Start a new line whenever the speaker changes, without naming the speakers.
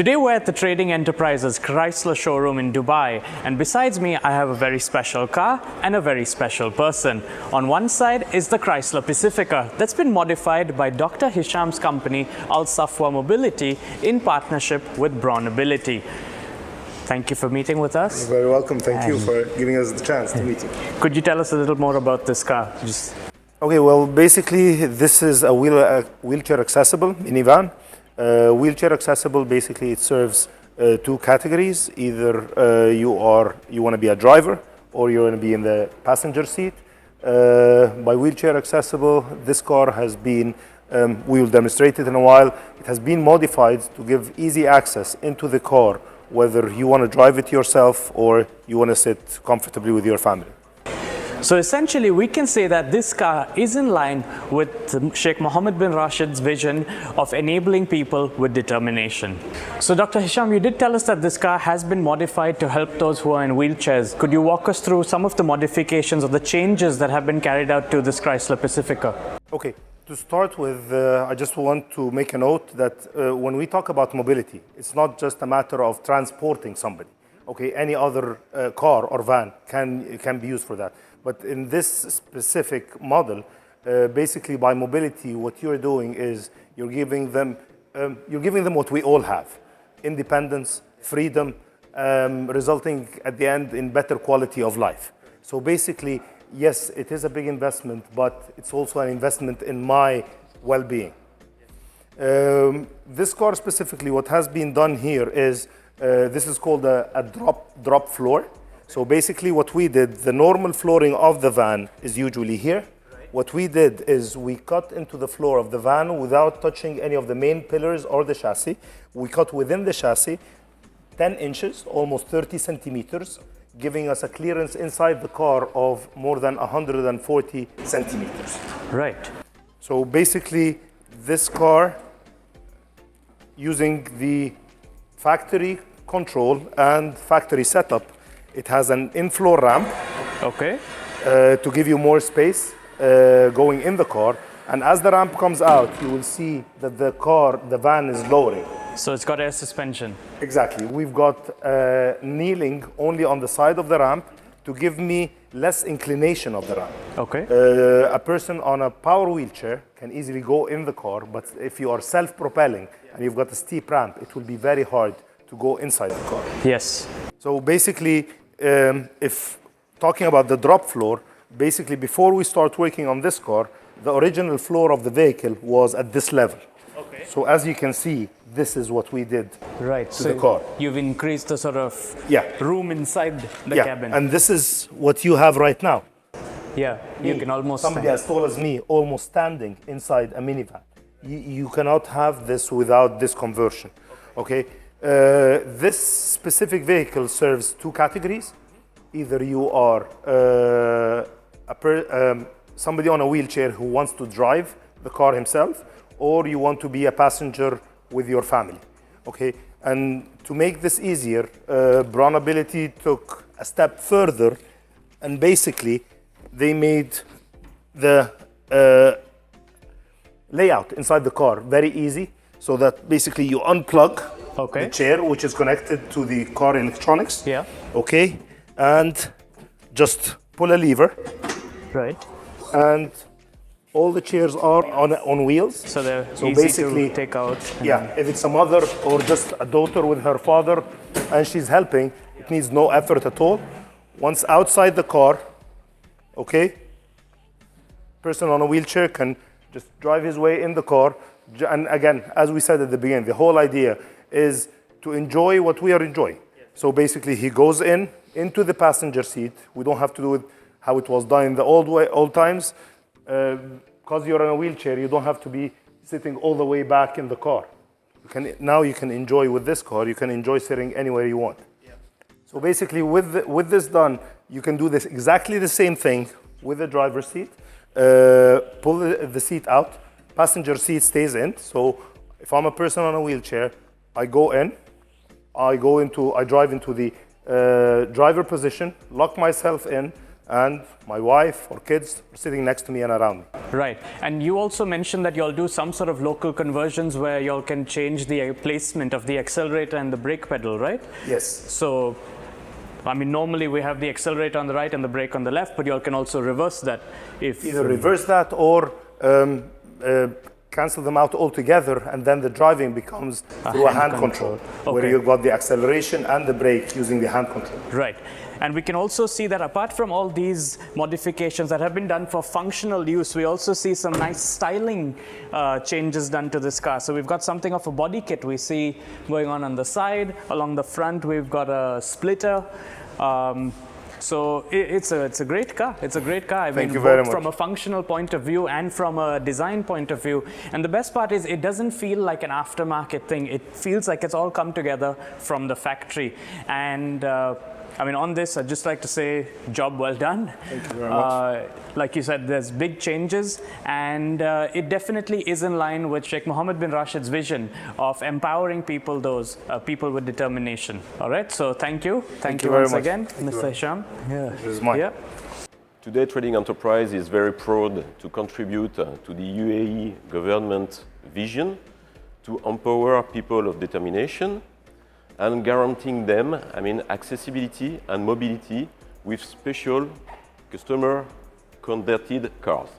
Today we're at the Trading Enterprises Chrysler showroom in Dubai, and besides me I have a very special car and a very special person. On one side is the Chrysler Pacifica that's been modified by Dr. Hisham's company Al Safwa Mobility in partnership with BraunAbility. Thank you for meeting with us.
You're very welcome. Thank you for giving us the chance to meet you.
Could you tell us a little more about this car?
Okay, well, basically, this is a wheelchair accessible minivan. Wheelchair accessible, basically, it serves two categories. Either you want to be a driver or you want to be in the passenger seat. By wheelchair accessible, this car has been, we will demonstrate it in a while, it has been modified to give easy access into the car, whether you want to drive it yourself or you want to sit comfortably with your family.
So essentially, we can say that this car is in line with Sheikh Mohammed bin Rashid's vision of enabling people with determination. So Dr. Hisham, you did tell us that this car has been modified to help those who are in wheelchairs. Could you walk us through some of the modifications or the changes that have been carried out to this Chrysler Pacifica?
Okay, to start with, I just want to make a note that when we talk about mobility, it's not just a matter of transporting somebody. Okay, any other car or van can be used for that. But in this specific model, basically by mobility, what you're doing is you're giving them what we all have: independence, freedom, resulting at the end in better quality of life. So basically, yes, it is a big investment, but it's also an investment in my well-being. This car specifically, what has been done here is this is called a drop floor. So basically what we did, the normal flooring of the van is usually here. What we did is we cut into the floor of the van without touching any of the main pillars or the chassis. We cut within the chassis 10 inches, almost 30 centimeters, giving us a clearance inside the car of more than 140 centimeters.
Right.
So basically this car, using the factory control and factory setup, it has an in-floor ramp,
okay,
to give you more space going in the car. And as the ramp comes out, you will see that the van is lowering.
So it's got air suspension.
Exactly. We've got kneeling only on the side of the ramp to give me less inclination of the ramp.
Okay.
A person on a power wheelchair can easily go in the car, but if you are self-propelling and you've got a steep ramp, it will be very hard to go inside the car.
Yes.
So basically, if talking about the drop floor, basically before we start working on this car, the original floor of the vehicle was at this level. Okay. So as you can see, this is what we did to the car.
You've increased the sort of room inside the cabin.
And this is what you have right now.
Yeah, you can almost
somebody as tall as me almost standing inside a minivan. You cannot have this without this conversion. Okay. This specific vehicle serves two categories. Either you are somebody on a wheelchair who wants to drive the car himself, or you want to be a passenger with your family. Okay, and to make this easier, BraunAbility took a step further, and basically they made the layout inside the car very easy, so that basically you unplug the chair, which is connected to the car electronics.
Yeah.
Okay, and just pull a lever.
Right.
And all the chairs are on wheels.
So they're easy to take out.
Yeah, if it's a mother or just a daughter with her father and she's helping, it needs no effort at all. Once outside the car, okay, person on a wheelchair can just drive his way in the car. And again, as we said at the beginning, the whole idea is to enjoy what we are enjoying. So basically he goes into the passenger seat. We don't have to do it how it was done in the old times. Because you're in a wheelchair, you don't have to be sitting all the way back in the car. Now you can enjoy with this car, you can enjoy sitting anywhere you want. Yeah. So basically with this done, you can do this exactly the same thing with the driver's seat. Pull the seat out, passenger seat stays in. So if I'm a person on a wheelchair, I go in, I drive into the driver position, lock myself in, and my wife or kids are sitting next to me and around me.
Right. And you also mentioned that you'll do some sort of local conversions where you can change the placement of the accelerator and the brake pedal, right?
Yes.
So, I mean, normally we have the accelerator on the right and the brake on the left, but you all can also reverse that if...
Either reverse that or cancel them out altogether, and then the driving becomes through a hand control. Where you've got the acceleration and the brake using the hand control.
Right. And we can also see that apart from all these modifications that have been done for functional use, we also see some nice styling changes done to this car. So we've got something of a body kit we see going on the side. Along the front, we've got a splitter. So it's a great car. It's a great car. I
Thank
mean,
you very
both
much.
from a functional point of view and from a design point of view. And the best part is it doesn't feel like an aftermarket thing. It feels like it's all come together from the factory. And I mean, on this, I'd just like to say, job well done.
Thank you very much.
Like you said, there's big changes, and it definitely is in line with Sheikh Mohammed bin Rashid's vision of empowering people, those people with determination. All right, so thank you. Thank you once again, Mr. Hisham.
Yeah. This is mine.
Yeah.
Today, Trading Enterprise is very proud to contribute to the UAE government vision to empower people of determination and guaranteeing them, accessibility and mobility with special customer-converted cars.